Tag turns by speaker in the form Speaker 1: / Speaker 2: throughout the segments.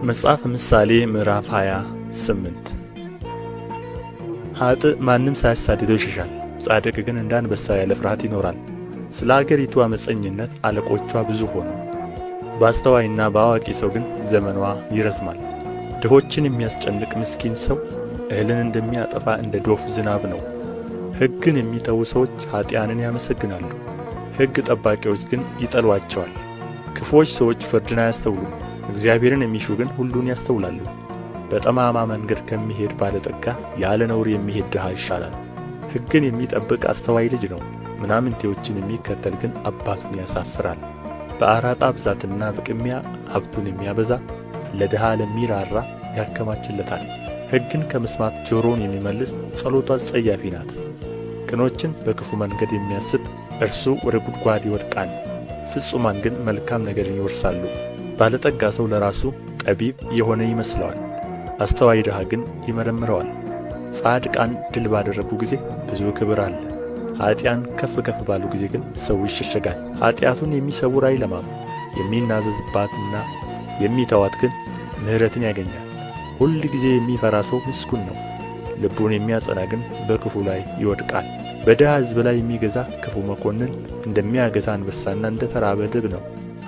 Speaker 1: መጽሐፈ ምሳሌ ምዕራፍ 28 ኀጥእ ማንም ሳያሳድደው ይሸሻል፣ ጻድቅ ግን እንደ አንበሳ ያለ ፍርሃት ይኖራል። ስለ አገሪቱ ዓመፀኝነት አለቆችዋ ብዙ ሆኑ፣ በአስተዋይና በአዋቂ ሰው ግን ዘመንዋ ይረዝማል። ድሆችን የሚያስጨንቅ ምስኪን ሰው እህልን እንደሚያጠፋ እንደ ዶፍ ዝናብ ነው። ሕግን የሚተዉ ሰዎች ኀጥኣንን ያመሰግናሉ፣ ሕግ ጠባቂዎች ግን ይጠሉአቸዋል። ክፉዎች ሰዎች ፍርድን አያስተውሉም፣ እግዚአብሔርን የሚሹ ግን ሁሉን ያስተውላሉ። በጠማማ መንገድ ከሚሄድ ባለጠጋ ያለ ነውር የሚሄድ ድሃ ይሻላል። ሕግን የሚጠብቅ አስተዋይ ልጅ ነው፣ ምናምንቴዎችን የሚከተል ግን አባቱን ያሳፍራል። በአራጣ ብዛትና በቅሚያ ሀብቱን የሚያበዛ ለድሃ ለሚራራ ያከማችለታል። ሕግን ከመስማት ጆሮውን የሚመልስ ጸሎቱ አስጸያፊ ናት። ቅኖችን በክፉ መንገድ የሚያስት እርሱ ወደ ጕድጓድ ይወድቃል። ፍጹማን ግን መልካም ነገርን ይወርሳሉ። ባለጠጋ ሰው ለራሱ ጠቢብ የሆነ ይመስለዋል፣ አስተዋይ ድሃ ግን ይመረምረዋል። ጻድቃን ድል ባደረጉ ጊዜ ብዙ ክብር አለ፣ ኀጥኣን ከፍ ከፍ ባሉ ጊዜ ግን ሰው ይሸሸጋል። ኃጢአቱን የሚሰውር አይለማም፣ የሚናዘዝባትና የሚተዋት ግን ምሕረትን ያገኛል። ሁል ጊዜ የሚፈራ ሰው ምስጉን ነው፣ ልቡን የሚያጸና ግን በክፉ ላይ ይወድቃል። በድሃ ሕዝብ ላይ የሚገዛ ክፉ መኰንን እንደሚያገሣ አንበሳና እንደ ተራበ ድብ ነው።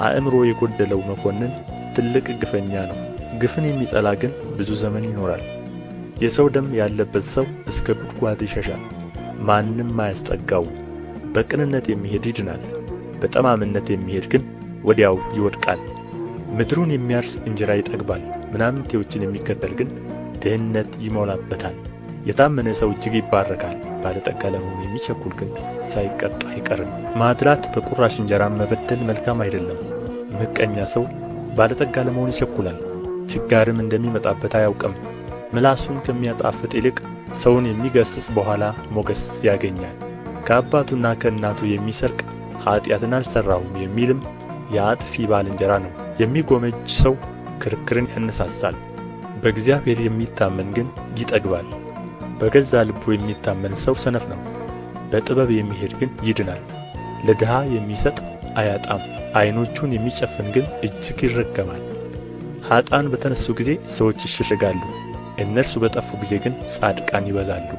Speaker 1: አእምሮ የጐደለው መኰንን ትልቅ ግፈኛ ነው፣ ግፍን የሚጠላ ግን ብዙ ዘመን ይኖራል። የሰው ደም ያለበት ሰው እስከ ጕድጓድ ይሸሻል፣ ማንም አያስጠጋውም። በቅንነት የሚሄድ ይድናል፣ በጠማምነት የሚሄድ ግን ወዲያው ይወድቃል። ምድሩን የሚያርስ እንጀራ ይጠግባል፣ ምናምንቴዎችን የሚከተል ግን ድህነት ይሞላበታል። የታመነ ሰው እጅግ ይባረካል፣ ባለጠጋ ለመሆን የሚቸኵል ግን ሳይቀጣ አይቀርም። ማድላት በቁራሽ እንጀራም መበደል መልካም አይደለም። ምቀኛ ሰው ባለጠጋ ለመሆን ይቸኵላል፣ ችጋርም እንደሚመጣበት አያውቅም። ምላሱን ከሚያጣፍጥ ይልቅ ሰውን የሚገሥጽ በኋላ ሞገስ ያገኛል። ከአባቱና ከእናቱ የሚሰርቅ ኀጢአትን አልሠራሁም የሚልም የአጥፊ ባልንጀራ ነው። የሚጐመጅ ሰው ክርክርን ያነሳሳል፣ በእግዚአብሔር የሚታመን ግን ይጠግባል። በገዛ ልቡ የሚታመን ሰው ሰነፍ ነው፣ በጥበብ የሚሄድ ግን ይድናል። ለድሃ የሚሰጥ አያጣም፣ ዓይኖቹን የሚጨፍን ግን እጅግ ይረገማል። ኀጥኣን በተነሡ ጊዜ ሰዎች ይሸሸጋሉ፣ እነርሱ በጠፉ ጊዜ ግን ጻድቃን ይበዛሉ።